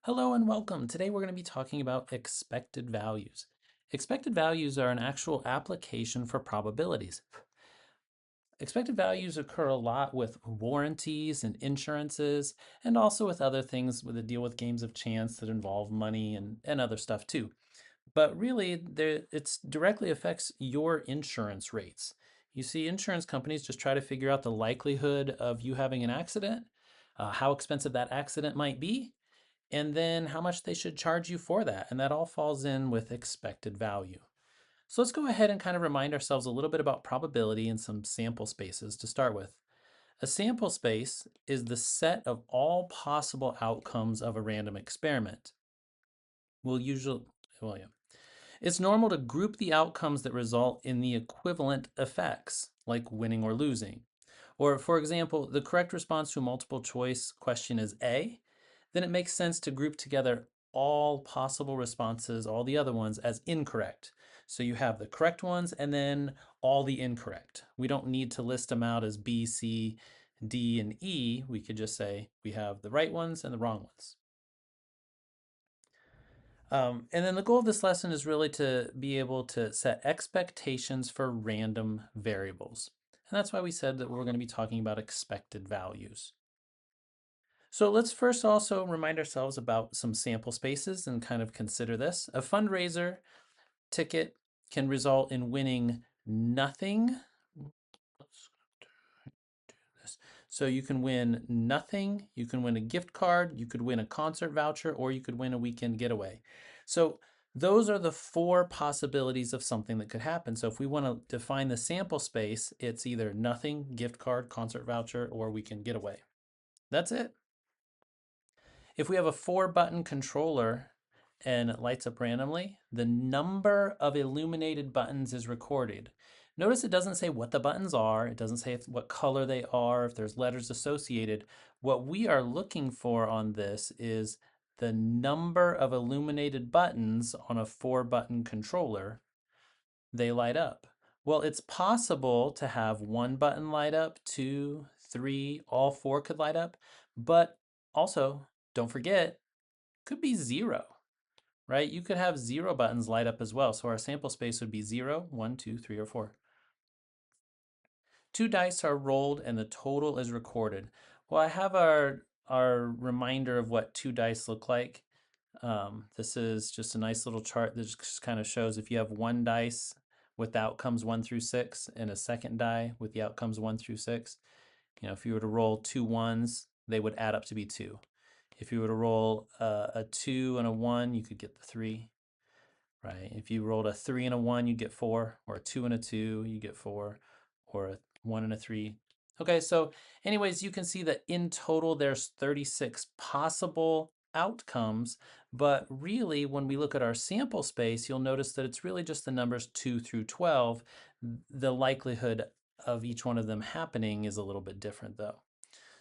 Hello and welcome. Today we're going to be talking about expected values. Expected values are an actual application for probabilities. Expected values occur a lot with warranties and insurances, and also with other things that deal with games of chance that involve money and other stuff too. But really, it directly affects your insurance rates. You see, insurance companies just try to figure out the likelihood of you having an accident, how expensive that accident might be, and then how much they should charge you for that. And that all falls in with expected value. So let's go ahead and kind of remind ourselves a little bit about probability and some sample spaces to start with. A sample space is the set of all possible outcomes of a random experiment. We'll usually, well, yeah. It's normal to group the outcomes that result in the equivalent effects, like winning or losing. Or, for example, the correct response to a multiple choice question is A, then it makes sense to group together all possible responses, all the other ones, as incorrect. So you have the correct ones and then all the incorrect. We don't need to list them out as B, C, D, and E. We could just say we have the right ones and the wrong ones. And then the goal of this lesson is really to be able to set expectations for random variables. And that's why we said that we're going to be talking about expected values. So let's first also remind ourselves about some sample spaces and kind of consider this. A fundraiser ticket can result in winning nothing. Let's do this. So you can win nothing, you can win a gift card, you could win a concert voucher, or you could win a weekend getaway. So those are the four possibilities of something that could happen. So if we want to define the sample space, it's either nothing, gift card, concert voucher, or weekend getaway. That's it. If we have a 4-button controller and it lights up randomly, the number of illuminated buttons is recorded. Notice it doesn't say what the buttons are, it doesn't say what color they are, if there's letters associated. What we are looking for on this is the number of illuminated buttons on a 4-button controller. They light up. Well, it's possible to have one button light up, two, three, all four could light up, but also don't forget, could be zero, right? You could have 0 buttons light up as well. So our sample space would be 0, 1, 2, 3, or 4. 2 dice are rolled and the total is recorded. Well, I have our reminder of what 2 dice look like. This is just a nice little chart that just kind of shows if you have 1 dice with the outcomes 1 through 6 and a second die with the outcomes 1 through 6. You know, if you were to roll 2 ones, they would add up to be 2. If you were to roll a 2 and a 1, you could get the 3, right? If you rolled a 3 and a 1, you get 4, or a 2 and a 2, you get 4, or a 1 and a 3. Okay, so anyways, you can see that in total there's 36 possible outcomes, but really when we look at our sample space, you'll notice that it's really just the numbers 2 through 12. The likelihood of each one of them happening is a little bit different though.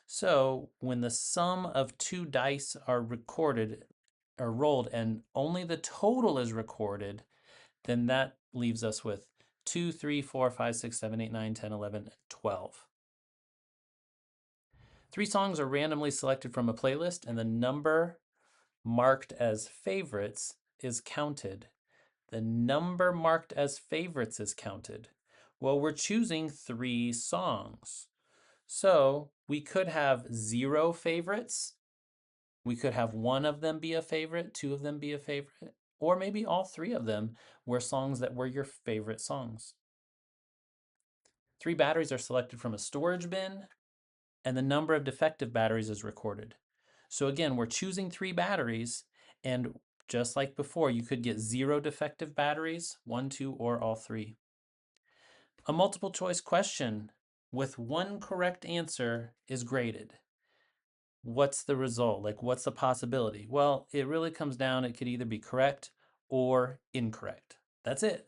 So when the sum of 2 dice are recorded or rolled and only the total is recorded, then that leaves us with 2, 3, 4, 5, 6, 7, 8, 9, 10, 11, 12. 3 songs are randomly selected from a playlist and the number marked as favorites is counted. The number marked as favorites is counted. Well, we're choosing 3 songs. So we could have 0 favorites. We could have one of them be a favorite, 2 of them be a favorite, or maybe all 3 of them were songs that were your favorite songs. 3 batteries are selected from a storage bin, and the number of defective batteries is recorded. So again, we're choosing 3 batteries, and just like before, you could get 0 defective batteries, 1, 2, or all 3. A multiple choice question with 1 correct answer is graded. What's the result? Like, what's the possibility? Well, it really comes down, it could either be correct or incorrect. That's it.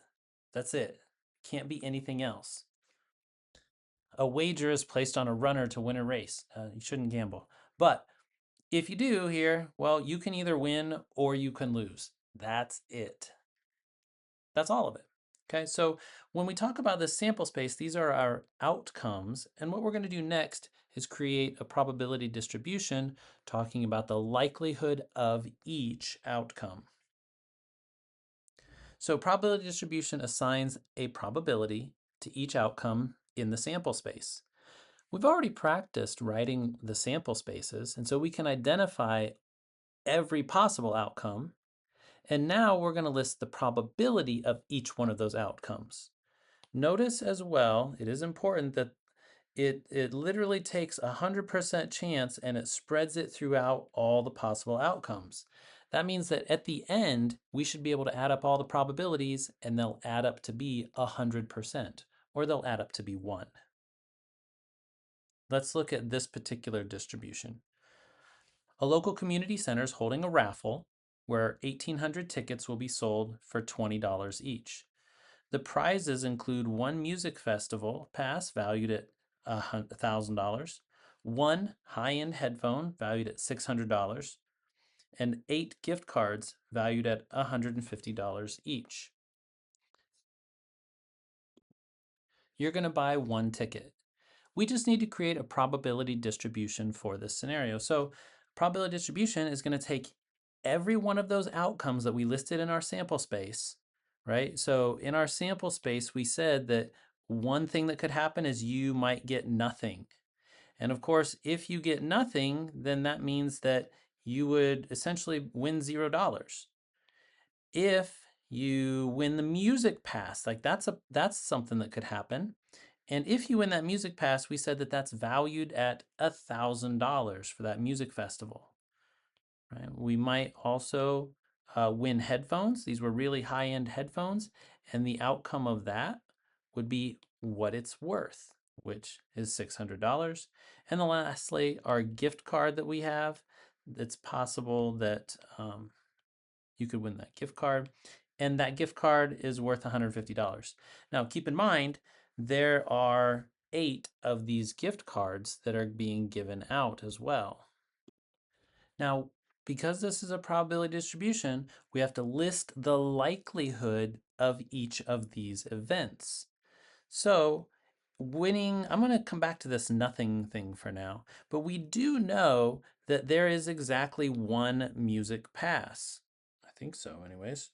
That's it. Can't be anything else. A wager is placed on a runner to win a race. You shouldn't gamble. But if you do here, well, you can either win or you can lose. That's it. That's all of it. Okay, so when we talk about this sample space, these are our outcomes. And what we're going to do next is create a probability distribution talking about the likelihood of each outcome. So probability distribution assigns a probability to each outcome in the sample space. We've already practiced writing the sample spaces, and so we can identify every possible outcome. And now we're going to list the probability of each one of those outcomes. Notice as well, it is important that it literally takes 100% chance and it spreads it throughout all the possible outcomes. That means that at the end, we should be able to add up all the probabilities and they'll add up to be 100%, or they'll add up to be 1. Let's look at this particular distribution. A local community center is holding a raffle where 1,800 tickets will be sold for $20 each. The prizes include one music festival pass valued at $1,000, one high-end headphone valued at $600, and 8 gift cards valued at $150 each. You're going to buy one ticket. We just need to create a probability distribution for this scenario. So probability distribution is going to take every one of those outcomes that we listed in our sample space, right? So in our sample space, we said that one thing that could happen is you might get nothing. And of course, if you get nothing, then that means that you would essentially win $0. If you win the music pass, like that's something that could happen. And if you win that music pass, we said that that's valued at $1,000 for that music festival. Right? We might also win headphones. These were really high-end headphones, and the outcome of that would be what it's worth, which is $600. And then lastly, our gift card that we have. It's possible that you could win that gift card, and that gift card is worth $150. Now, keep in mind, there are 8 of these gift cards that are being given out as well. Now, because this is a probability distribution, we have to list the likelihood of each of these events. So winning, I'm going to come back to this nothing thing for now, but we do know that there is exactly one music pass. I think so anyways.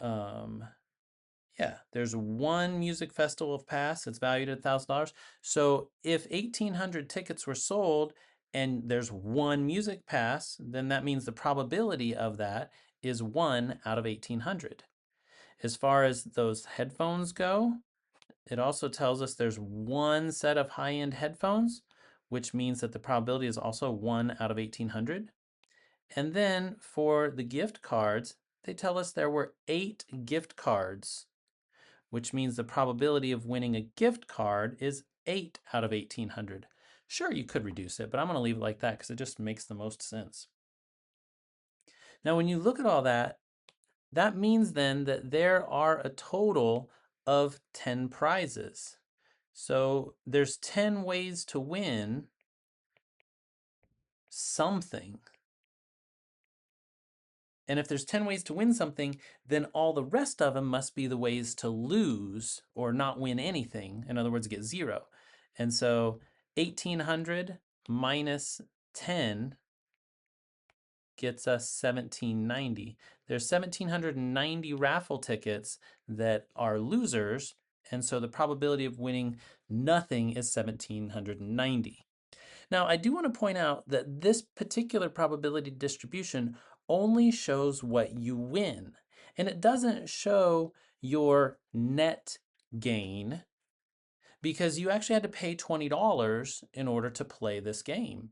Yeah, there's one music festival pass. It's valued at $1,000. So if 1,800 tickets were sold and there's one music pass, then that means the probability of that is 1 out of 1,800. As far as those headphones go, it also tells us there's one set of high-end headphones, which means that the probability is also 1 out of 1,800. And then for the gift cards, they tell us there were 8 gift cards, which means the probability of winning a gift card is 8 out of 1,800. Sure, you could reduce it, but I'm going to leave it like that because it just makes the most sense. Now, when you look at all that, that means then that there are a total of 10 prizes. So there's 10 ways to win something. And if there's 10 ways to win something, then all the rest of them must be the ways to lose or not win anything. In other words, get 0. And so 1,800 minus 10 gets us 1,790. There's 1,790 raffle tickets that are losers, and so the probability of winning nothing is 1,790. Now, I do want to point out that this particular probability distribution only shows what you win, and it doesn't show your net gain because you actually had to pay $20 in order to play this game.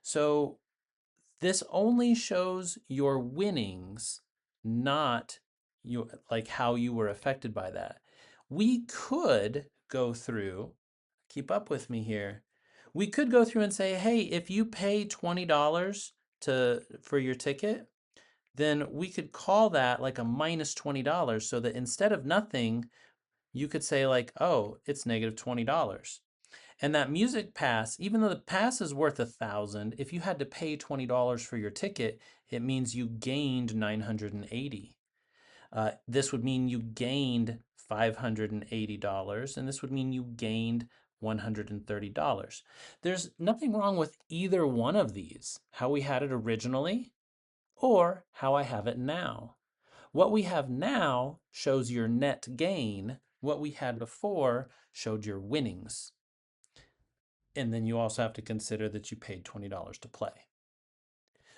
So this only shows your winnings, not like how you were affected by that. We could go through, keep up with me here. We could go through and say, hey, if you pay $20 for your ticket, then we could call that like a minus $20 so that instead of nothing, you could say like, oh, it's negative $20. And that music pass, even though the pass is worth $1,000, if you had to pay $20 for your ticket, it means you gained 980. This would mean you gained $580, and this would mean you gained $130. There's nothing wrong with either one of these, how we had it originally or how I have it now. What we have now shows your net gain. What we had before showed your winnings. And then you also have to consider that you paid $20 to play.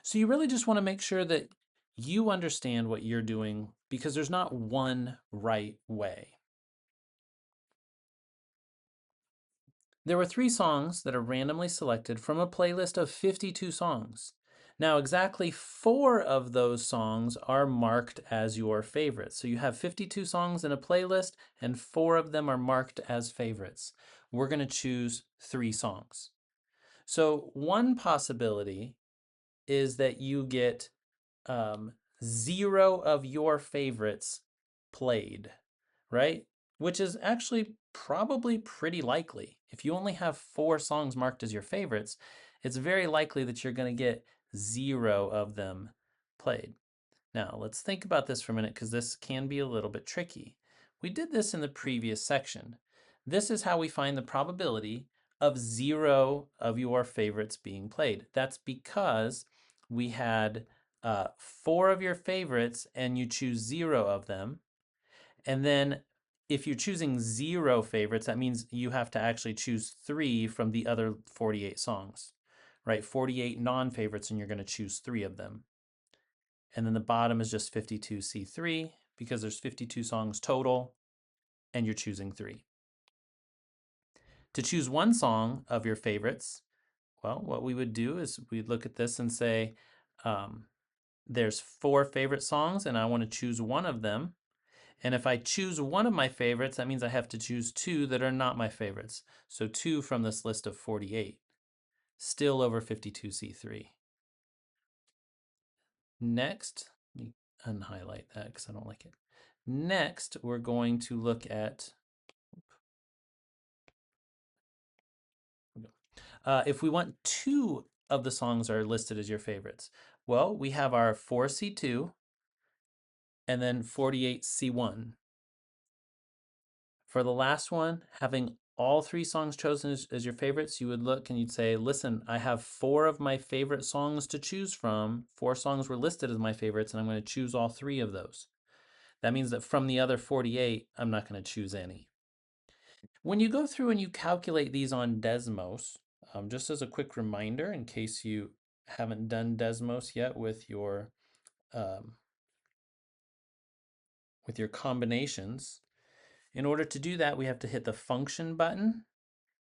So you really just want to make sure that you understand what you're doing because there's not one right way. There were 3 songs that are randomly selected from a playlist of 52 songs. Now, exactly 4 of those songs are marked as your favorites. So you have 52 songs in a playlist, and 4 of them are marked as favorites. We're going to choose 3 songs. So one possibility is that you get 0 of your favorites played, right? Which is actually probably pretty likely. If you only have 4 songs marked as your favorites, it's very likely that you're going to get 0 of them played. Now, let's think about this for a minute because this can be a little bit tricky. We did this in the previous section. This is how we find the probability of 0 of your favorites being played. That's because we had 4 of your favorites and you choose 0 of them. And then if you're choosing 0 favorites, that means you have to actually choose 3 from the other 48 songs, right? 48 non-favorites, and you're going to choose 3 of them. And then the bottom is just 52C3 because there's 52 songs total and you're choosing 3. To choose one song of your favorites, well, what we would do is we'd look at this and say, there's 4 favorite songs and I want to choose one of them. And if I choose one of my favorites, that means I have to choose 2 that are not my favorites. So 2 from this list of 48, still over 52C3. Next, let me unhighlight that because I don't like it. Next, we're going to look at, if we want 2 of the songs are listed as your favorites. Well, we have our 4C2 and then 48C1. For the last one, having all 3 songs chosen as your favorites, you would look and you'd say, listen, I have 4 of my favorite songs to choose from. 4 songs were listed as my favorites, and I'm going to choose all 3 of those. That means that from the other 48, I'm not going to choose any. When you go through and you calculate these on Desmos, just as a quick reminder, in case you haven't done Desmos yet with your combinations, in order to do that, we have to hit the function button,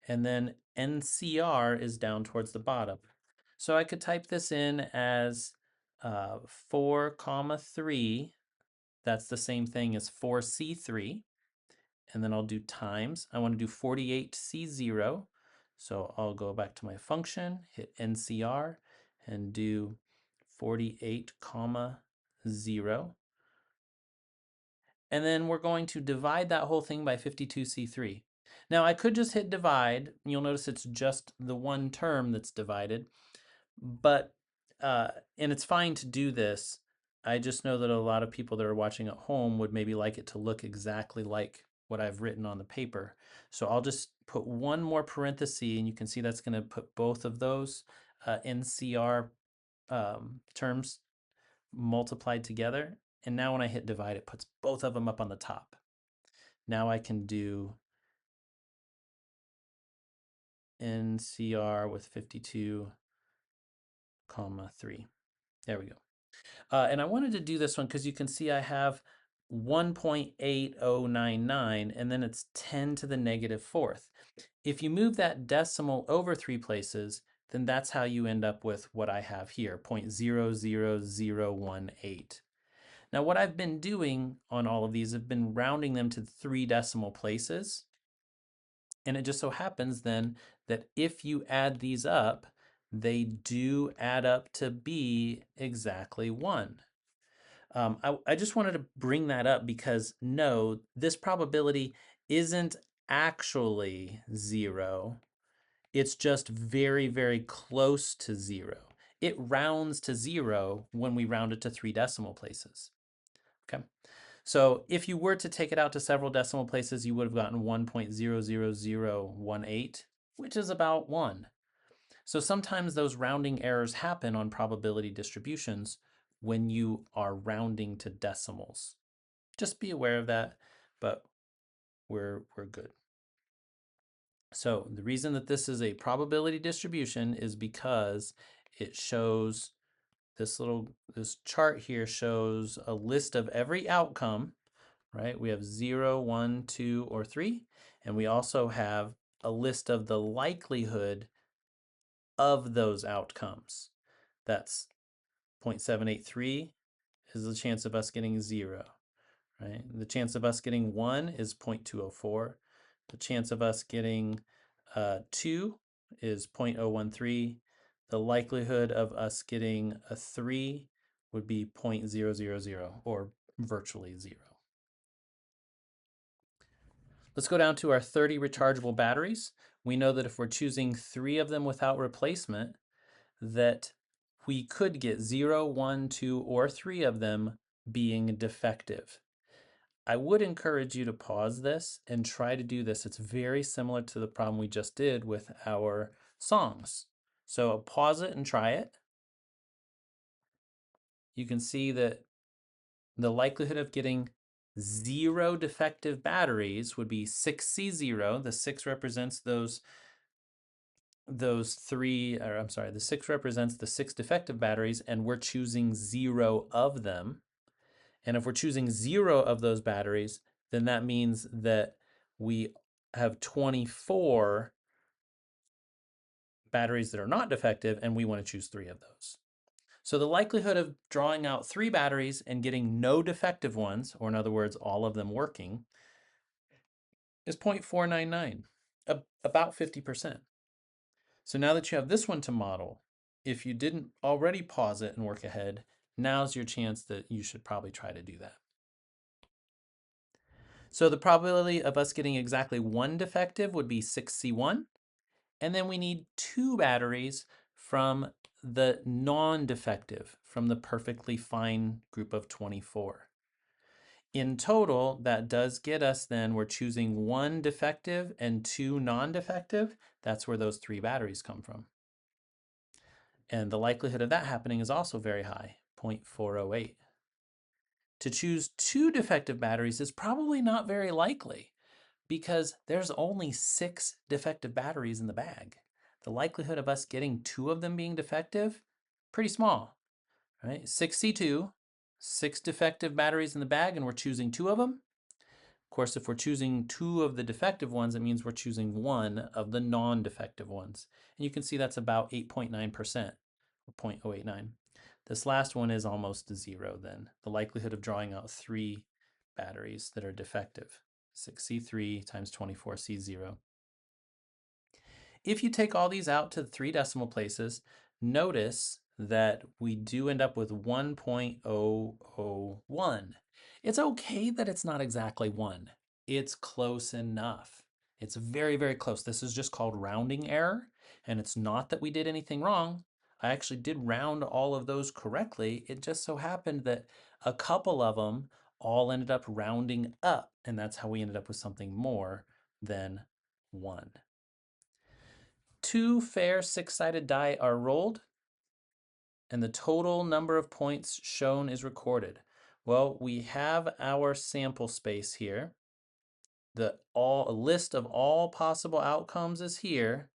and then NCR is down towards the bottom. So I could type this in as 4 comma 3. That's the same thing as 4C3. And then I'll do times. I want to do 48C0. So I'll go back to my function, hit NCR, and do 48 comma 0. And then we're going to divide that whole thing by 52C3. Now I could just hit divide. You'll notice it's just the one term that's divided. But, and it's fine to do this. I just know that a lot of people that are watching at home would maybe like it to look exactly like what I've written on the paper. So I'll just put one more parenthesis, and you can see that's going to put both of those NCR terms multiplied together. And now when I hit divide, it puts both of them up on the top. Now I can do NCR with 52 comma 3. There we go. And I wanted to do this one because you can see I have 1.8099 and then it's 10 to the negative 4th. If you move that decimal over 3 places, then that's how you end up with what I have here, 0.00018. Now what I've been doing on all of these, I've been rounding them to 3 decimal places. And it just so happens then that if you add these up, they do add up to be exactly 1. I just wanted to bring that up because no, this probability isn't actually 0. It's just very, very close to 0. It rounds to 0 when we round it to 3 decimal places. Okay, So if you were to take it out to several decimal places, you would have gotten 1.00018, which is about 1. So sometimes those rounding errors happen on probability distributions when you are rounding to decimals. Just be aware of that, but we're good. So the reason that this is a probability distribution is because it shows this chart here shows a list of every outcome, right? We have 0, 1, 2, or 3, and we also have a list of the likelihood of those outcomes. That's 0.783 is the chance of us getting 0, right? The chance of us getting 1 is 0.204. The chance of us getting 2 is 0.013. The likelihood of us getting a 3 would be 0.000 or virtually 0. Let's go down to our 30 rechargeable batteries. We know that if we're choosing 3 of them without replacement, that we could get 0, 1, 2, or 3 of them being defective. I would encourage you to pause this and try to do this. It's very similar to the problem we just did with our songs. So pause it and try it. You can see that the likelihood of getting 0 defective batteries would be 6C0. The 6 represents those 3, or I'm sorry, the 6 represents the 6 defective batteries, and we're choosing 0 of them. And if we're choosing 0 of those batteries, then that means that we have 24 batteries that are not defective, and we want to choose 3 of those. So the likelihood of drawing out 3 batteries and getting no defective ones, or in other words, all of them working, is 0.499, about 50%. So now that you have this one to model, if you didn't already pause it and work ahead, now's your chance that you should probably try to do that. So the probability of us getting exactly 1 defective would be 6C1, and then we need 2 batteries from the non-defective, from the perfectly fine group of 24. In total, that does get us then, we're choosing 1 defective and 2 non-defective. That's where those 3 batteries come from. And the likelihood of that happening is also very high, 0.408. To choose 2 defective batteries is probably not very likely because there's only 6 defective batteries in the bag. The likelihood of us getting 2 of them being defective, pretty small, right? 6C2, 6 defective batteries in the bag, and we're choosing 2 of them. Of course, if we're choosing 2 of the defective ones, it means we're choosing 1 of the non-defective ones. And you can see that's about 8.9%, or 0.089. This last one is almost 0 then. The likelihood of drawing out 3 batteries that are defective. 6C3 times 24C0. If you take all these out to 3 decimal places, notice that we do end up with 1.001. It's okay that it's not exactly 1. It's close enough. It's very, very close. This is just called rounding error, and it's not that we did anything wrong. I actually did round all of those correctly. It just so happened that a couple of them all ended up rounding up, and that's how we ended up with something more than 1. 2 fair 6-sided die are rolled, and the total number of points shown is recorded. Well, we have our sample space here. A list of all possible outcomes is here,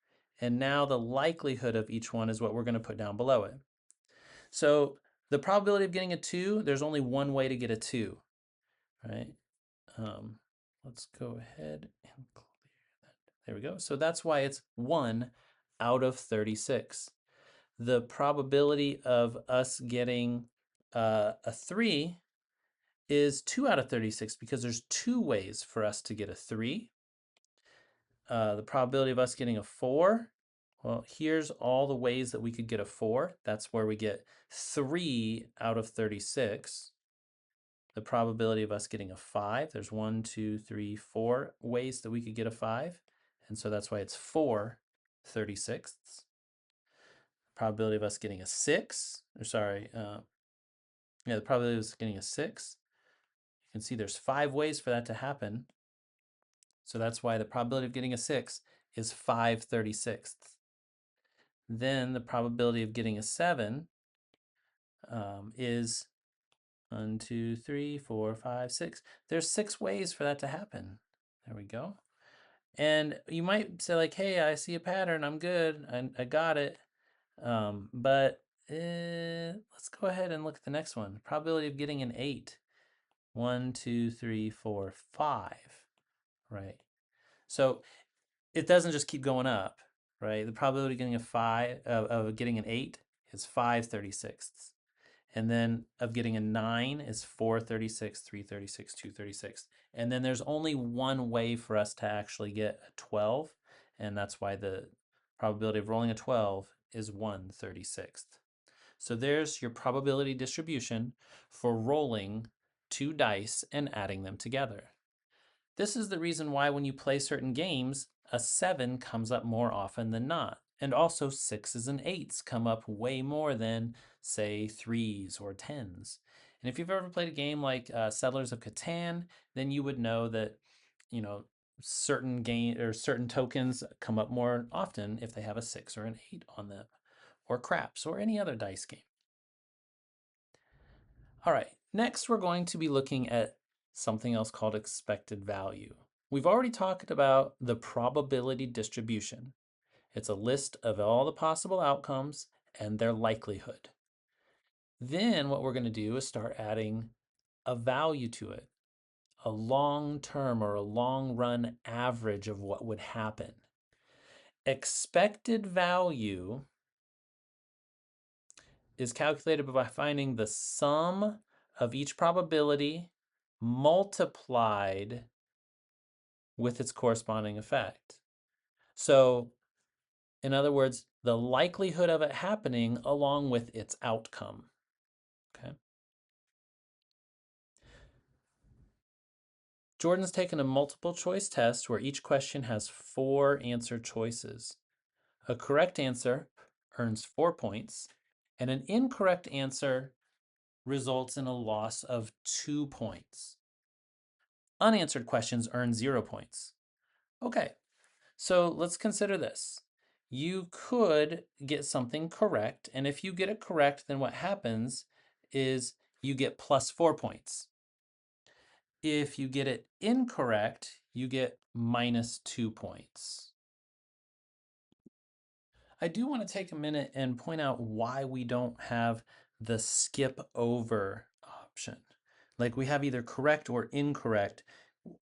and now the likelihood of each one is what we're going to put down below it. So the probability of getting a 2, there's only one way to get a 2, right? Let's go ahead and clear that. There we go. So that's why it's 1 out of 36. The probability of us getting a 3 is 2 out of 36 because there's 2 ways for us to get a 3. The probability of us getting a 4, well, here's all the ways that we could get a 4. That's where we get 3 out of 36. The probability of us getting a 5, there's 1, 2, 3, 4 ways that we could get a 5. And so that's why it's 4/36. Probability of us getting a 6, or sorry, the probability of us getting a 6, You can see there's 5 ways for that to happen. So that's why the probability of getting a 6 is 5/36. Then the probability of getting a 7 is 1, 2, 3, 4, 5, 6. There's 6 ways for that to happen. There we go. And you might say like, hey, I see a pattern. I'm good. I got it. But let's go ahead and look at the next one. Probability of getting an 8. 1, 2, 3, 4, 5. Right. So it doesn't just keep going up, right? The probability of getting a 5 of getting an 8 is 5/36. And then of getting a 9 is 4/36, 3/36, 2/36. And then there's only one way for us to actually get a 12, and that's why the probability of rolling a 12 is 1/36. So there's your probability distribution for rolling 2 dice and adding them together. This is the reason why when you play certain games, a 7 comes up more often than not. And also 6s and 8s come up way more than, say, 3s or 10s. And if you've ever played a game like Settlers of Catan, then you would know that, you know, certain game or certain tokens come up more often if they have a 6 or an 8 on them, or craps, or any other dice game. All right, next we're going to be looking at something else called expected value. We've already talked about the probability distribution. It's a list of all the possible outcomes and their likelihood. Then what we're going to do is start adding a value to it, a long-term or a long-run average of what would happen. Expected value is calculated by finding the sum of each probability multiplied with its corresponding effect. So, in other words, the likelihood of it happening along with its outcome. Okay. Jordan's taken a multiple choice test where each question has 4 answer choices. A correct answer earns 4 points, and an incorrect answer results in a loss of 2 points. Unanswered questions earn 0 points. Okay, so let's consider this. You could get something correct, and if you get it correct, then what happens is you get plus 4 points. If you get it incorrect, you get minus 2 points. I do want to take a minute and point out why we don't have the skip over option. Like we have either correct or incorrect.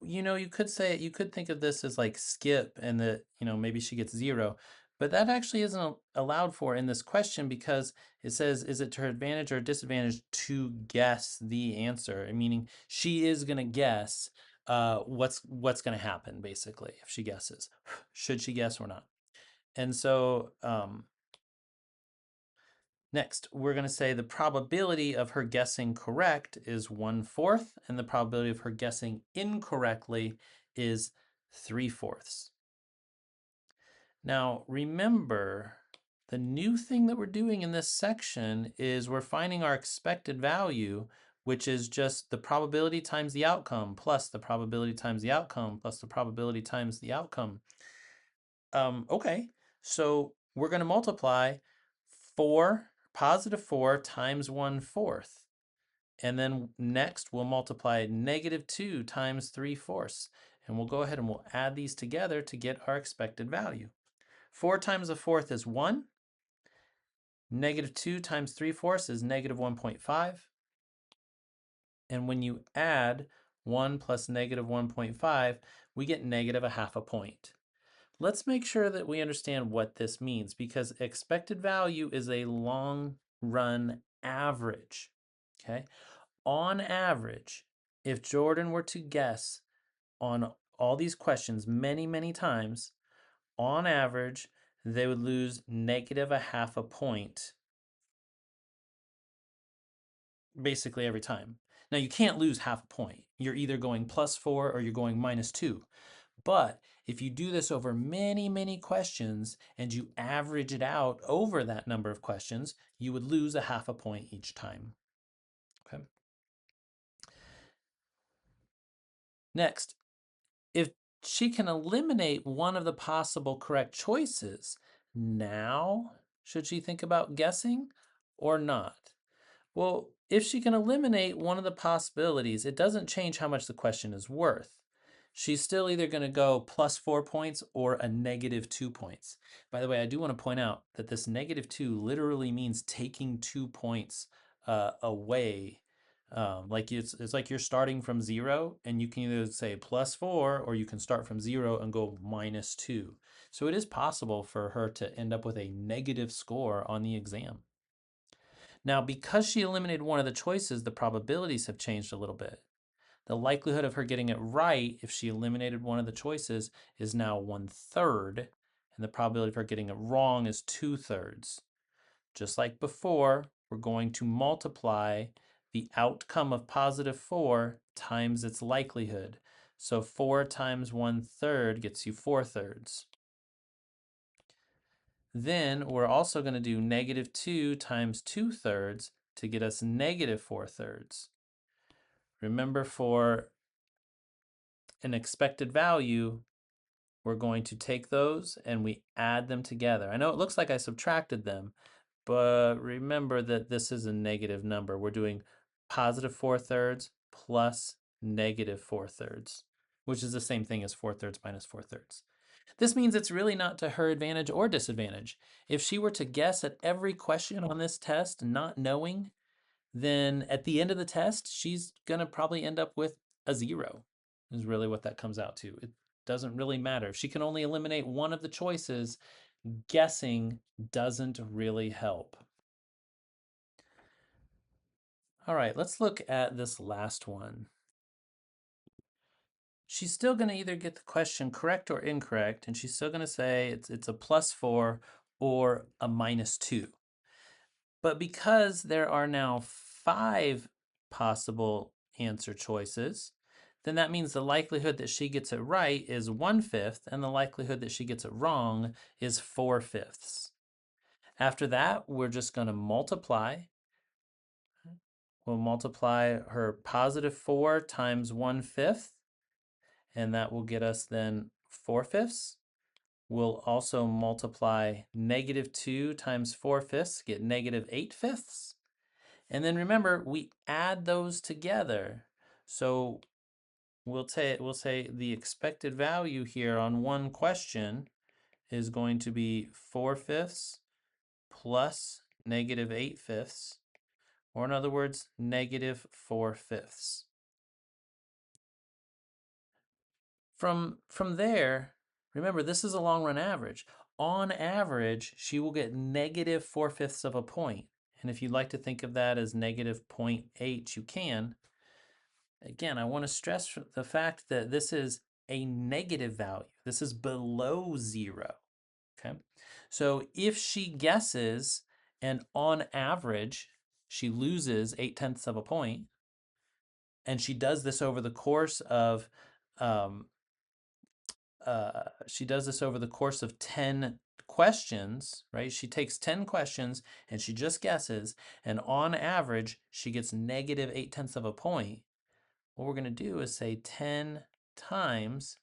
You know, you could say, you could think of this as like skip and that, you know, maybe she gets 0, but that actually isn't allowed for in this question because it says, is it to her advantage or disadvantage to guess the answer? Meaning she is going to guess what's going to happen basically if she guesses. Should she guess or not? And so next, we're going to say the probability of her guessing correct is 1/4, and the probability of her guessing incorrectly is 3/4. Now, remember, the new thing that we're doing in this section is we're finding our expected value, which is just the probability times the outcome, plus the probability times the outcome, plus the probability times the outcome. Okay, so we're going to multiply 4, positive 4 times 1/4. And then next we'll multiply -2 times 3/4. And we'll go ahead and we'll add these together to get our expected value. 4 times 1/4 is 1. -2 times 3/4 is -1.5. And when you add 1 plus -1.5, we get -0.5 point. Let's make sure that we understand what this means because expected value is a long run average. Okay. On average, if Jordan were to guess on all these questions many, many times, on average, they would lose -0.5 point basically every time. Now, you can't lose half a point. You're either going +4 or you're going -2. But if you do this over many, many questions and you average it out over that number of questions, you would lose 0.5 point each time. Okay. Next, if she can eliminate one of the possible correct choices, now should she think about guessing or not? Well, if she can eliminate one of the possibilities, it doesn't change how much the question is worth. She's still either going to go plus 4 points or a negative 2 points. By the way, I do want to point out that this negative 2 literally means taking 2 points away. Like it's like you're starting from 0, and you can either say plus 4 or you can start from 0 and go minus 2. So it is possible for her to end up with a negative score on the exam. Now, because she eliminated one of the choices, the probabilities have changed a little bit. The likelihood of her getting it right if she eliminated one of the choices is now 1/3, and the probability of her getting it wrong is 2/3. Just like before, we're going to multiply the outcome of positive 4 times its likelihood. So 4 times 1/3 gets you 4/3. Then we're also going to do negative 2 times 2/3 to get us negative 4/3. Remember, for an expected value, we're going to take those and we add them together. I know it looks like I subtracted them, but remember that this is a negative number. We're doing positive 4/3 plus negative 4/3, which is the same thing as 4/3 minus 4/3. This means it's really not to her advantage or disadvantage. If she were to guess at every question on this test not knowing, then at the end of the test, she's going to probably end up with a 0, is really what that comes out to. It doesn't really matter. If she can only eliminate one of the choices, guessing doesn't really help. All right, let's look at this last one. She's still going to either get the question correct or incorrect, and she's still going to say it's a plus 4 or a minus 2. But because there are now 5 possible answer choices, then that means the likelihood that she gets it right is 1/5, and the likelihood that she gets it wrong is 4/5. After that, we're just going to multiply. We'll multiply her positive 4 times 1/5, and that will get us then 4/5. We'll also multiply negative 2 times 4/5, get negative 8/5. And then remember, we add those together. So we'll say the expected value here on one question is going to be 4/5 plus negative 8/5, or in other words, negative 4/5. From there, remember, this is a long run average. On average, she will get negative 4/5 of a point. And if you'd like to think of that as negative 0.8, you can. Again, I want to stress the fact that this is a negative value. This is below 0. Okay. So if she guesses and on average she loses 8/10 of a point, and she does this over the course of 10 questions, right? She takes 10 questions and she just guesses, and on average she gets negative 8/10 of a point. What we're going to do is say 10 times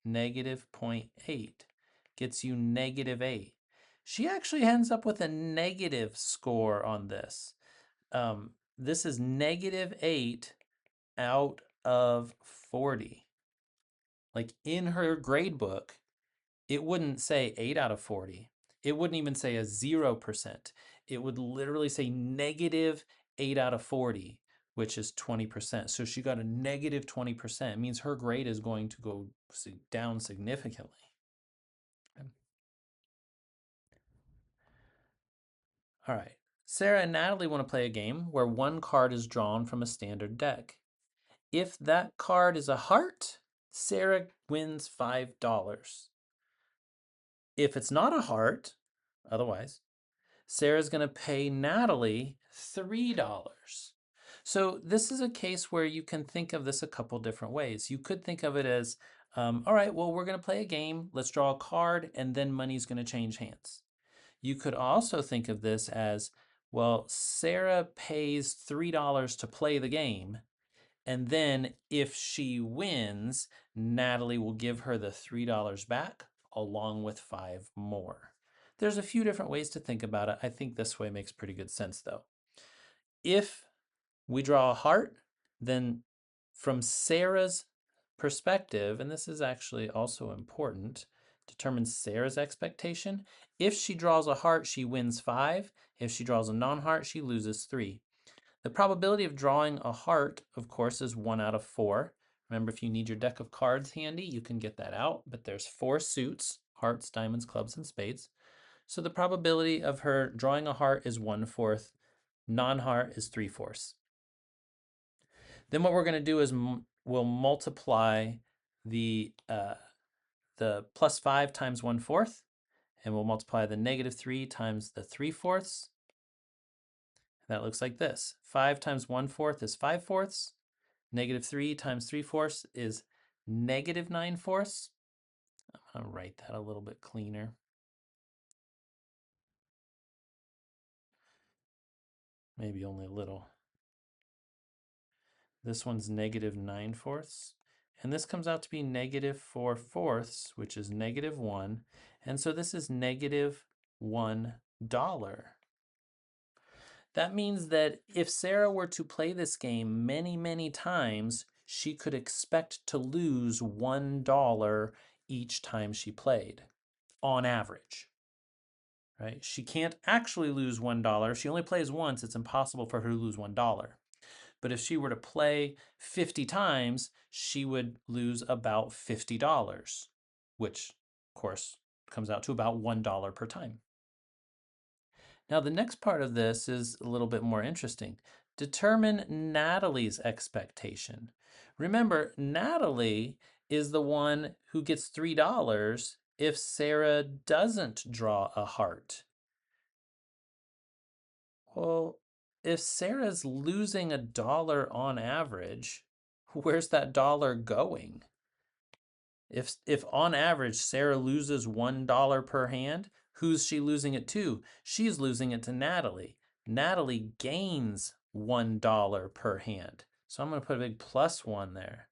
negative 0.8 gets you negative 8. She actually ends up with a negative score on this. This is negative 8 out of 40. Like in her grade book, it wouldn't say 8 out of 40. It wouldn't even say a 0%. It would literally say negative 8 out of 40, which is 20%. So she got a negative 20%. It means her grade is going to go down significantly. All right. Sarah and Natalie want to play a game where one card is drawn from a standard deck. If that card is a heart, Sarah wins $5. If it's not a heart, otherwise, Sarah's going to pay Natalie $3. So this is a case where you can think of this a couple different ways. You could think of it as, all right, well, we're going to play a game. Let's draw a card, and then money's going to change hands. You could also think of this as, well, Sarah pays $3 to play the game, And then if she wins, Natalie will give her the $3 back along with 5 more. There's a few different ways to think about it. I think this way makes pretty good sense though. If we draw a heart, then from Sarah's perspective, and this is actually also important, determine Sarah's expectation. If she draws a heart, she wins 5. If she draws a non-heart, she loses 3. The probability of drawing a heart, of course, is 1 out of 4. Remember, if you need your deck of cards handy, you can get that out, but there's 4 suits: hearts, diamonds, clubs, and spades. So the probability of her drawing a heart is 1/4. Non-heart is 3/4. Then what we're going to do is we'll multiply the +5 times 1/4, and we'll multiply the -3 times the 3/4. That looks like this. 5 times 1/4 is 5/4. -3 times 3/4 is -9/4. I'm going to write that a little bit cleaner. Maybe only a little. This one's -9/4. And this comes out to be -4/4, which is -1. And so this is -$1. That means that if Sarah were to play this game many, many times, she could expect to lose $1 each time she played, on average. Right? She can't actually lose $1. If she only plays once, it's impossible for her to lose $1. But if she were to play 50 times, she would lose about $50, which, of course, comes out to about $1 per time. Now, the next part of this is a little bit more interesting. Determine Natalie's expectation. Remember, Natalie is the one who gets $3 if Sarah doesn't draw a heart. Well, if Sarah's losing $1 on average, where's that dollar going? If on average Sarah loses $1 per hand, who's she losing it to? She's losing it to Natalie. Natalie gains $1 per hand. So I'm going to put a big +1 there,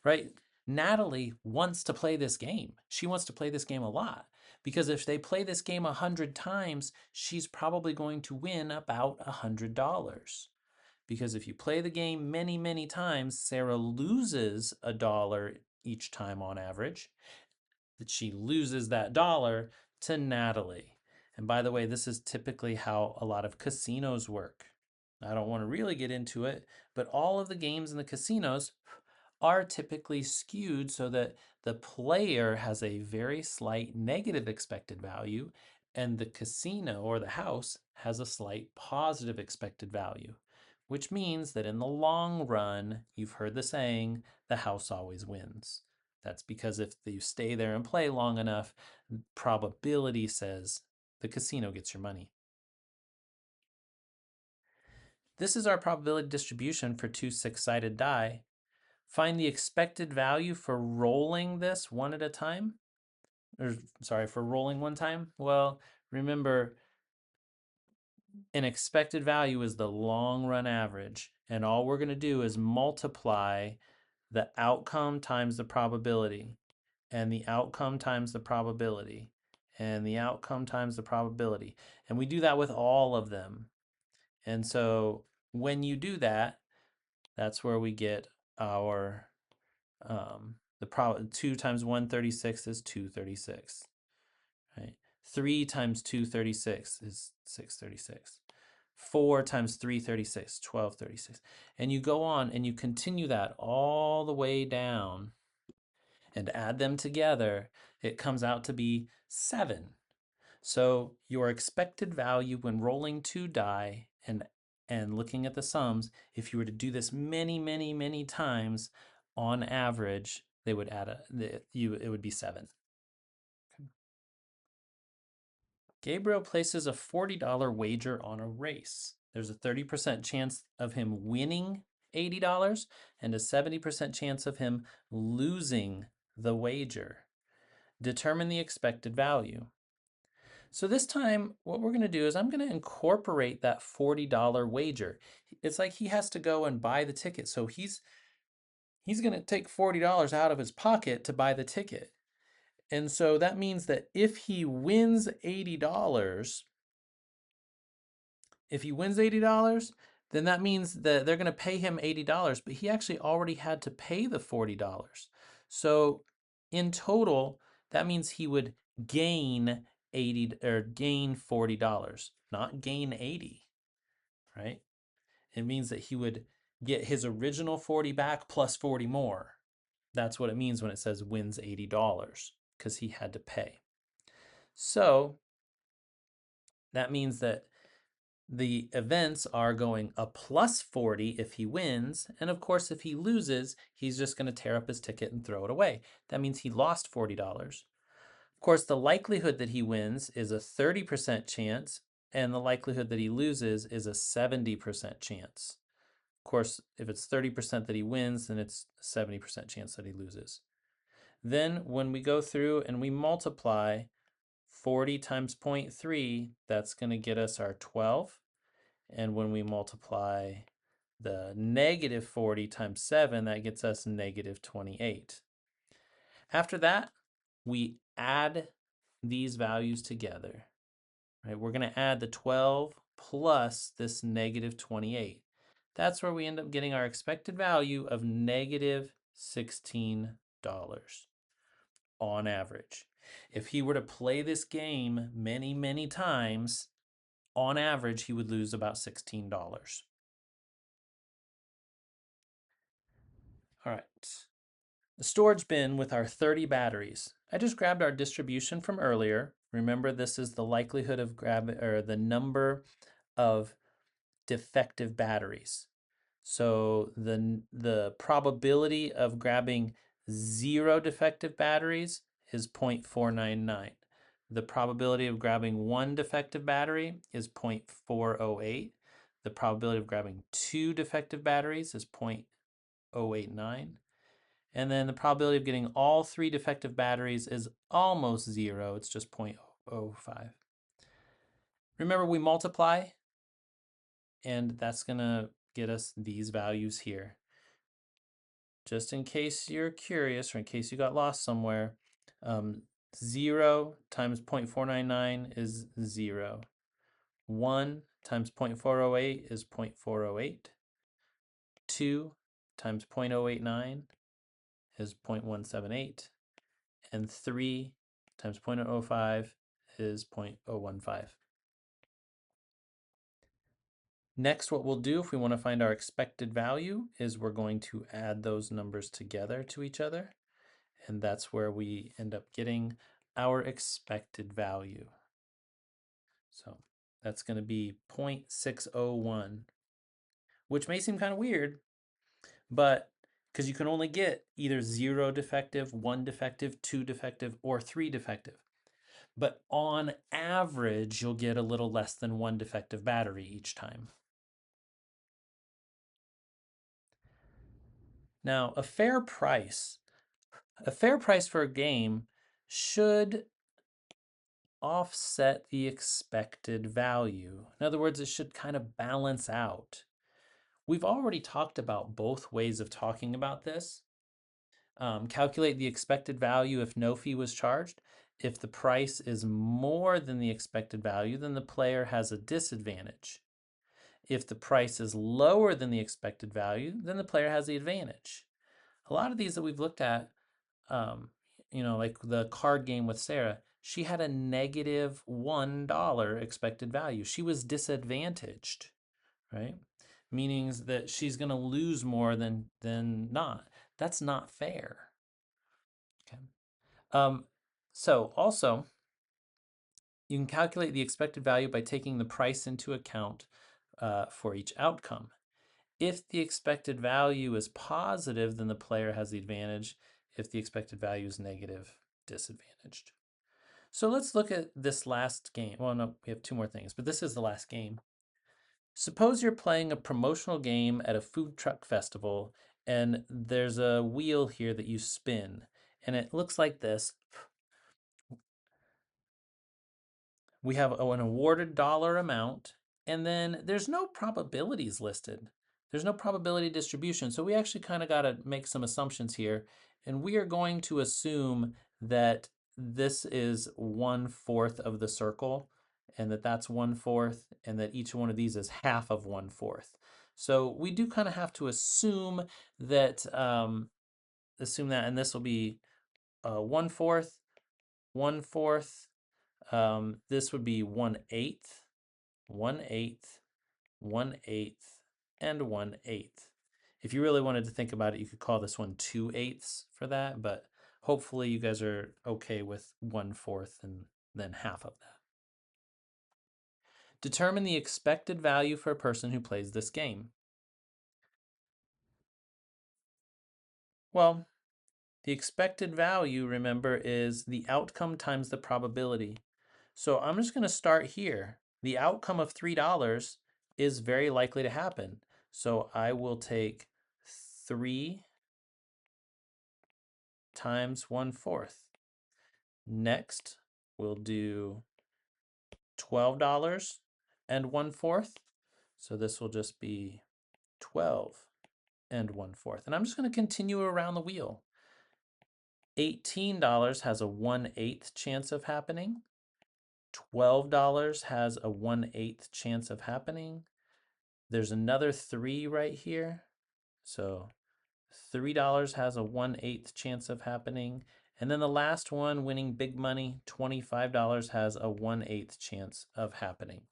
right? Natalie wants to play this game. She wants to play this game a lot, because if they play this game 100 times, she's probably going to win about $100. Because if you play the game many, many times, Sarah loses $1 each time on average. That she loses that dollar to Natalie. And by the way, this is typically how a lot of casinos work. I don't want to really get into it, but all of the games in the casinos are typically skewed so that the player has a very slight negative expected value and the casino or the house has a slight positive expected value, which means that in the long run, you've heard the saying, the house always wins. That's because if you stay there and play long enough, probability says the casino gets your money. This is our probability distribution for 2 6-sided die. Find the expected value for rolling this one at a time. Or, sorry, for rolling one time. Well, remember, an expected value is the long run average. And all we're going to do is multiply the outcome times the probability, and the outcome times the probability, and the outcome times the probability. And we do that with all of them. And so when you do that, that's where we get our 2 times 136 is 236, right? 3 times 236 is 636. 4 times 336, 1236. And you go on and you continue that all the way down and add them together. It comes out to be 7. So your expected value when rolling 2 die and looking at the sums, if you were to do this many, many, many times, on average, they would add it would be 7. Gabriel places a $40 wager on a race. There's a 30% chance of him winning $80 and a 70% chance of him losing the wager. Determine the expected value. So this time, what we're going to do is I'm going to incorporate that $40 wager. It's like he has to go and buy the ticket. So he's he's going to take $40 out of his pocket to buy the ticket. And so that means that if he wins $80, then that means that they're going to pay him $80, but he actually already had to pay the $40. So in total, that means he would gain 80 or gain $40, not gain 80, right? It means that he would get his original 40 back plus 40 more. That's what it means when it says wins $80, because he had to pay. So that means that the events are going a plus 40 if he wins, and of course if he loses, he's just going to tear up his ticket and throw it away. That means he lost $40. Of course, the likelihood that he wins is a 30% chance, and the likelihood that he loses is a 70% chance. Of course, if it's 30% that he wins, then it's a 70% chance that he loses. Then when we go through and we multiply 40 times 0.3, that's going to get us our 12. And when we multiply the negative 40 times 7, that gets us negative 28. After that, we add these values together. Right? We're going to add the 12 plus this negative 28. That's where we end up getting our expected value of negative $16 on average. If he were to play this game many, many times, on average, he would lose about $16. All right. The storage bin with our 30 batteries. I just grabbed our distribution from earlier. Remember, this is the likelihood of the number of defective batteries. So the probability of grabbing 0 defective batteries is 0.499. The probability of grabbing 1 defective battery is 0.408. The probability of grabbing 2 defective batteries is 0.089. And then the probability of getting all 3 defective batteries is almost 0. It's just 0.05. Remember, we multiply, and that's going to get us these values here. Just in case you're curious or in case you got lost somewhere, 0 times 0.499 is 0. 1 times 0.408 is 0.408. 2 times 0.089 is 0.178. And 3 times 0.005 is 0.015. Next, what we'll do if we want to find our expected value is we're going to add those numbers together to each other. And that's where we end up getting our expected value. So that's going to be 0.601, which may seem kind of weird, but because you can only get either 0 defective, 1 defective, 2 defective, or 3 defective. But on average, you'll get a little less than 1 defective battery each time. Now, a fair price for a game should offset the expected value. In other words, it should kind of balance out. We've already talked about both ways of talking about this. Calculate the expected value if no fee was charged. If the price is more than the expected value, then the player has a disadvantage. If the price is lower than the expected value, then the player has the advantage. A lot of these that we've looked at, like the card game with Sarah, she had a negative $1 expected value. She was disadvantaged, right? Meaning that she's going to lose more than not. That's not fair. Okay. So also, you can calculate the expected value by taking the price into account for each outcome. If the expected value is positive, then the player has the advantage. If the expected value is negative, disadvantaged. So let's look at this last game. Well, no, we have 2 more things, but this is the last game. Suppose you're playing a promotional game at a food truck festival, and there's a wheel here that you spin, and it looks like this. We have an awarded dollar amount, and then there's no probabilities listed. There's no probability distribution. So we actually kind of got to make some assumptions here. And we are going to assume that this is 1/4 of the circle, and that that's 1/4, and that each one of these is half of 1/4. So we do kind of have to assume that, and this will be 1/4, 1/4. This would be 1/8, 1/8, 1/8, and 1/8. If you really wanted to think about it, you could call this one 2/8 for that, but hopefully you guys are okay with 1/4 and then half of that. Determine the expected value for a person who plays this game. Well, the expected value, remember, is the outcome times the probability. So I'm just going to start here. The outcome of $3 is very likely to happen. So I will take 3 times 1/4. Next, we'll do $12 and 1/4. So this will just be 12 and 1/4. And I'm just going to continue around the wheel. $18 has a 1/8 chance of happening. $12 has a 1/8 chance of happening. There's another 3 right here. So $3 has a 1/8 chance of happening. And then the last one, winning big money, $25 has a 1/8 chance of happening.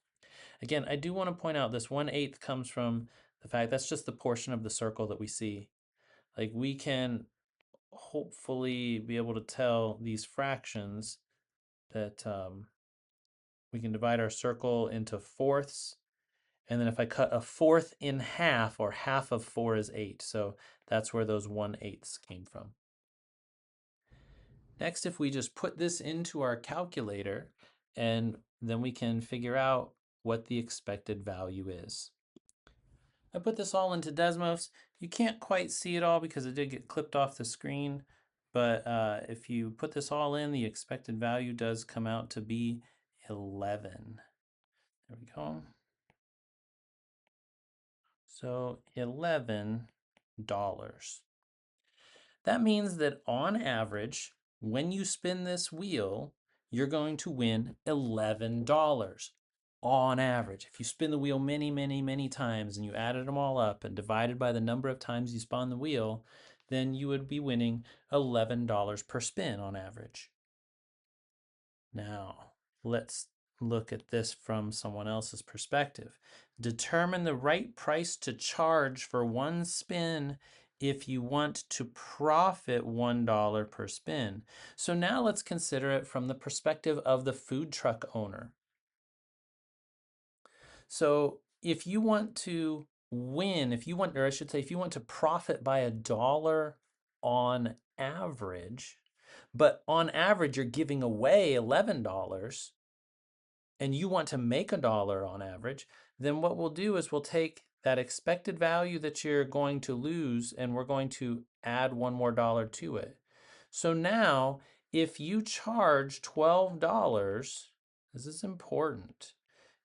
Again, I do want to point out this 1/8 comes from the fact that's just the portion of the circle that we see. Like, we can hopefully be able to tell these fractions that we can divide our circle into fourths. And then if I cut a fourth in half, or half of 4 is 8. So that's where those 1/8 came from. Next, if we just put this into our calculator, and then we can figure out what the expected value is. I put this all into Desmos. You can't quite see it all because it did get clipped off the screen, but if you put this all in, the expected value does come out to be 11. There we go. So $11. That means that on average, when you spin this wheel, you're going to win $11 on average. If you spin the wheel many, many, many times and you added them all up and divided by the number of times you spun the wheel, then you would be winning $11 per spin on average. Now, let's look at this from someone else's perspective. Determine the right price to charge for one spin if you want to profit $1 per spin. So now let's consider it from the perspective of the food truck owner. So if you want to win, if you want, or I should say, if you want to profit by $1 on average, but on average you're giving away $11, and you want to make $1 on average, then what we'll do is we'll take that expected value that you're going to lose, and we're going to add one more dollar to it. So now, if you charge $12, this is important.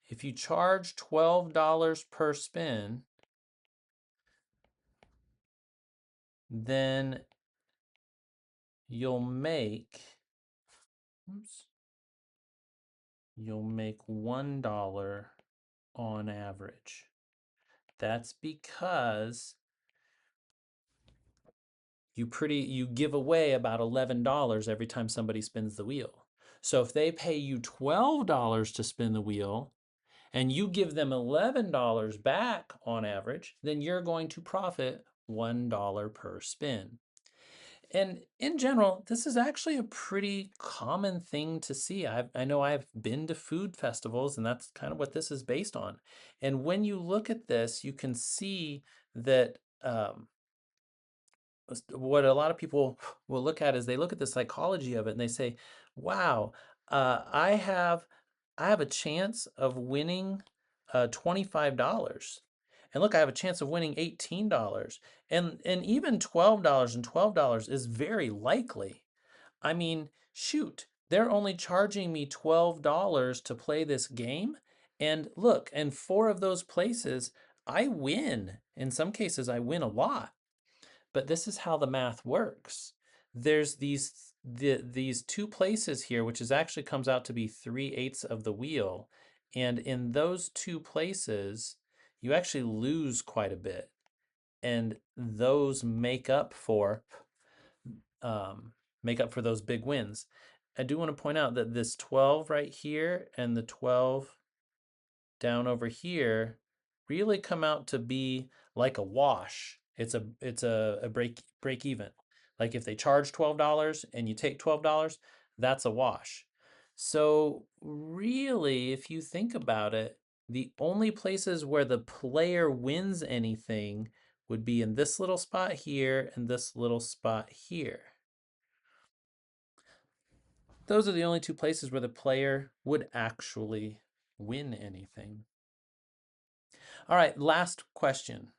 If you charge $12 per spin, then you'll make, $1 on average. That's because you give away about $11 every time somebody spins the wheel. So if they pay you $12 to spin the wheel and you give them $11 back on average, then you're going to profit $1 per spin. And in general, this is actually a pretty common thing to see. I know I've been to food festivals, and that's kind of what this is based on. And when you look at this, you can see that what a lot of people will look at is they look at the psychology of it and they say, wow, I have a chance of winning $25. And look, I have a chance of winning $18. And even $12, and $12 is very likely. I mean, shoot, they're only charging me $12 to play this game. And look, in 4 of those places, I win. In some cases, I win a lot. But this is how the math works. There's these two places here, which is actually comes out to be 3/8 of the wheel. And in those two places, you actually lose quite a bit. And those make up for those big wins. I do want to point out that this 12 right here and the 12 down over here really come out to be like a wash. It's a break even. Like if they charge $12 and you take $12, that's a wash. So really, if you think about it, the only places where the player wins anything would be in this little spot here and this little spot here. Those are the only two places where the player would actually win anything. All right, last question.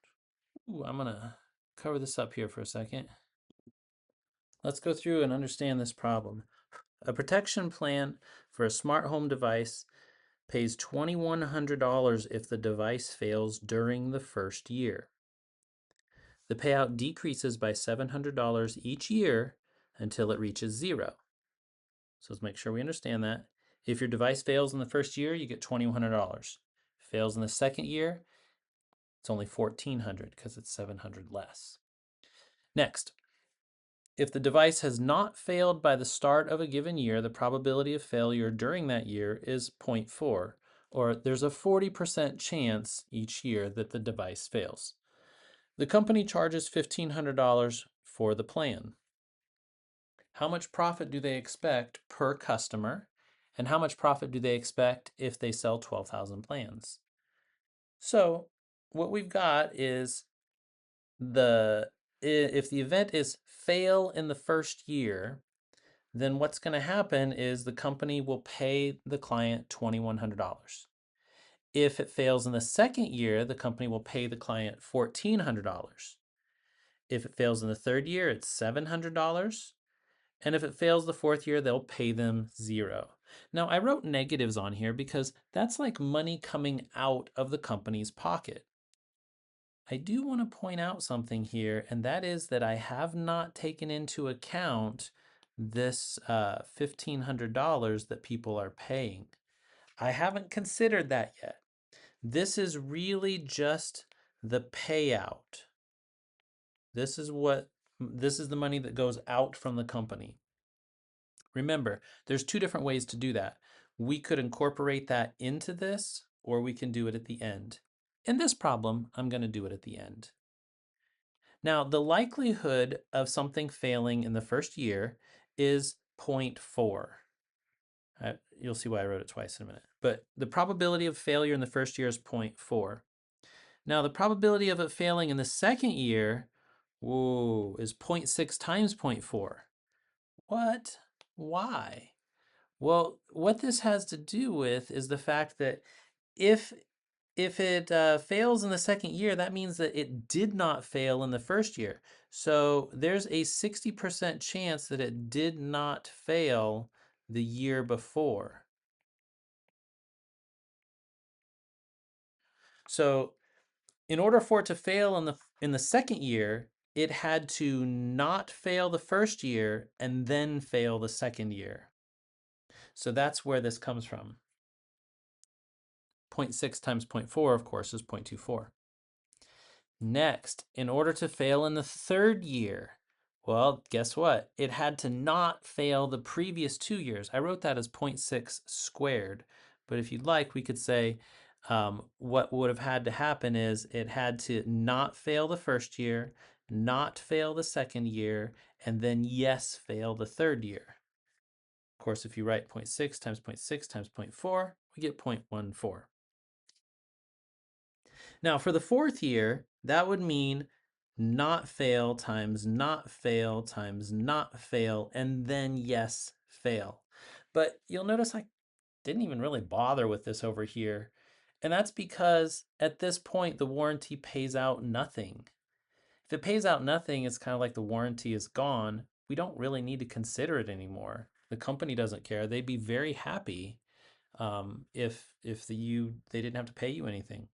Ooh, I'm gonna cover this up here for a second. Let's go through and understand this problem. A protection plan for a smart home device pays $2,100 if the device fails during the first year. The payout decreases by $700 each year until it reaches zero. So let's make sure we understand that. If your device fails in the first year, you get $2,100. Fails in the second year, it's only $1,400 because it's $700 less. Next, if the device has not failed by the start of a given year, the probability of failure during that year is 0.4, or there's a 40% chance each year that the device fails. The company charges $1,500 for the plan. How much profit do they expect per customer? And how much profit do they expect if they sell 12,000 plans? So what we've got is if the event is fail in the first year, then what's going to happen is the company will pay the client $2,100. If it fails in the second year, the company will pay the client $1,400. If it fails in the third year, it's $700. And if it fails the fourth year, they'll pay them zero. Now, I wrote negatives on here because that's like money coming out of the company's pocket. I do want to point out something here, and that is that I have not taken into account this $1,500 that people are paying. I haven't considered that yet. This is really just the payout. This is the money that goes out from the company. Remember, there's two different ways to do that. We could incorporate that into this, or we can do it at the end. In this problem, I'm going to do it at the end. Now, the likelihood of something failing in the first year is 0.4. You'll see why I wrote it twice in a minute. But the probability of failure in the first year is 0.4. Now, the probability of it failing in the second year, whoa, is 0.6 times 0.4. What? Why? Well, what this has to do with is the fact that if it fails in the second year, that means that it did not fail in the first year. So there's a 60% chance that it did not fail the year before. So in order for it to fail in the second year, it had to not fail the first year and then fail the second year. So that's where this comes from. 0.6 times 0.4, of course, is 0.24. Next, in order to fail in the third year, well, guess what? It had to not fail the previous 2 years. I wrote that as 0.6 squared, but if you'd like, we could say what would have had to happen is it had to not fail the first year, not fail the second year, and then yes, fail the third year. Of course, if you write 0.6 times 0.6 times 0.4, we get 0.14. Now, for the fourth year, that would mean not fail times not fail times not fail, and then yes, fail. But you'll notice I didn't even really bother with this over here. And that's because at this point, the warranty pays out nothing. If it pays out nothing, it's kind of like the warranty is gone. We don't really need to consider it anymore. The company doesn't care. They'd be very happy if they didn't have to pay you anything.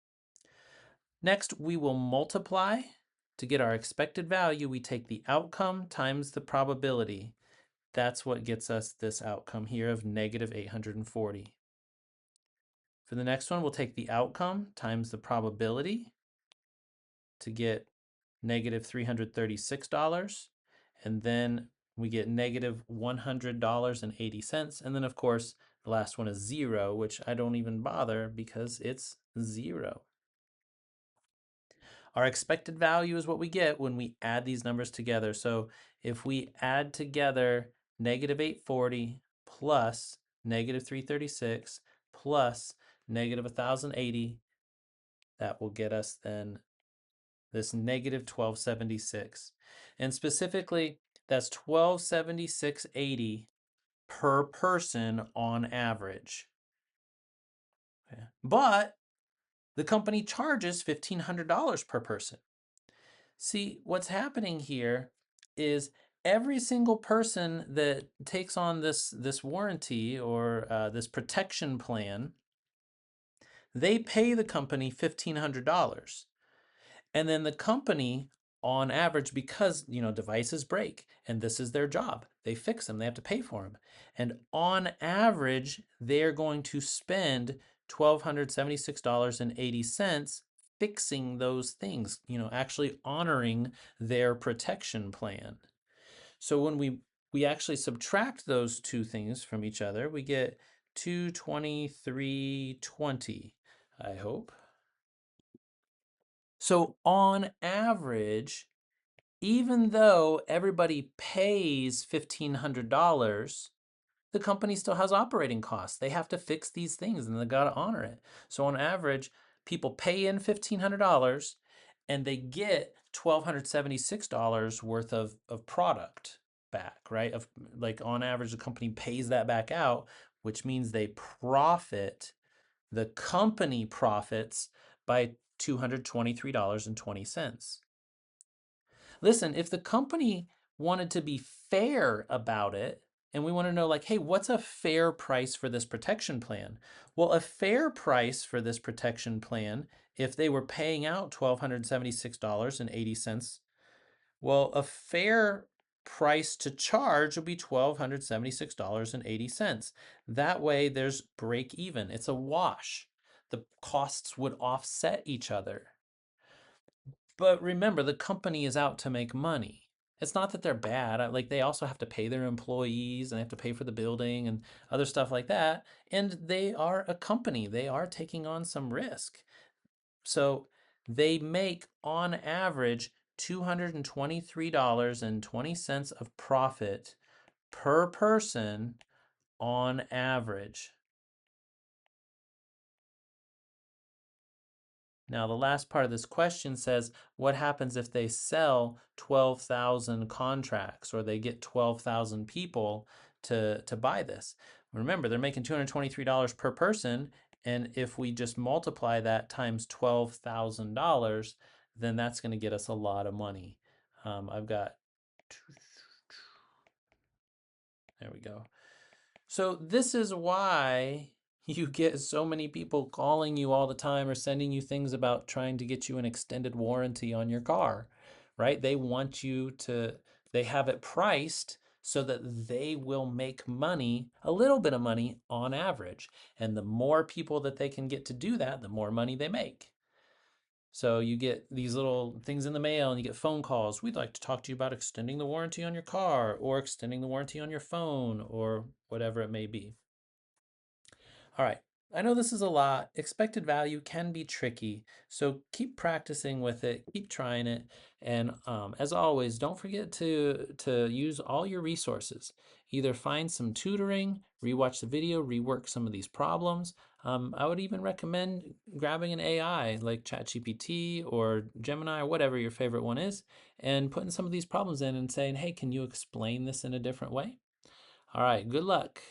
Next, we will multiply. To get our expected value, we take the outcome times the probability. That's what gets us this outcome here of negative 840. For the next one, we'll take the outcome times the probability to get negative $336. And then we get negative $100.80. And then, of course, the last one is 0, which I don't even bother because it's 0. Our expected value is what we get when we add these numbers together. So if we add together negative 840 plus negative 336 plus negative 1080, that will get us then this negative 1276. And specifically, that's 1276.80 per person on average. Okay. But the company charges $1,500 per person. See, what's happening here is every single person that takes on this warranty or this protection plan, they pay the company $1,500. And then the company, on average, because devices break and this is their job, they fix them, they have to pay for them. And on average, they're going to spend $1,276.80 fixing those things, actually honoring their protection plan. So when we actually subtract those two things from each other, we get 223.20, I hope. So on average, even though everybody pays $1,500, the company still has operating costs. They have to fix these things and they got to honor it. So on average, people pay in $1,500 and they get $1,276 worth of product back, right? Like on average, the company pays that back out, which means they profit, the company profits by $223.20. Listen, if the company wanted to be fair about it, and we want to know, like, hey, what's a fair price for this protection plan? Well, a fair price for this protection plan, if they were paying out $1,276.80, well, a fair price to charge would be $1,276.80. That way, there's break even. It's a wash. The costs would offset each other. But remember, the company is out to make money. It's not that they're bad. Like they also have to pay their employees and they have to pay for the building and other stuff like that. And they are a company. They are taking on some risk. So they make on average $223.20 of profit per person on average. Now, the last part of this question says, what happens if they sell 12,000 contracts or they get 12,000 people to buy this? Remember, they're making $223 per person. And if we just multiply that times $12,000, then that's going to get us a lot of money. I've got, there we go. So this is why you get so many people calling you all the time or sending you things about trying to get you an extended warranty on your car, right? They want you to, they have it priced so that they will make money, a little bit of money on average. And the more people that they can get to do that, the more money they make. So you get these little things in the mail and you get phone calls. We'd like to talk to you about extending the warranty on your car or extending the warranty on your phone or whatever it may be. All right, I know this is a lot. Expected value can be tricky, so keep practicing with it, keep trying it, and as always, don't forget to use all your resources. Either find some tutoring, rewatch the video, rework some of these problems. I would even recommend grabbing an AI like ChatGPT or Gemini or whatever your favorite one is, and putting some of these problems in and saying, hey, can you explain this in a different way? All right, good luck.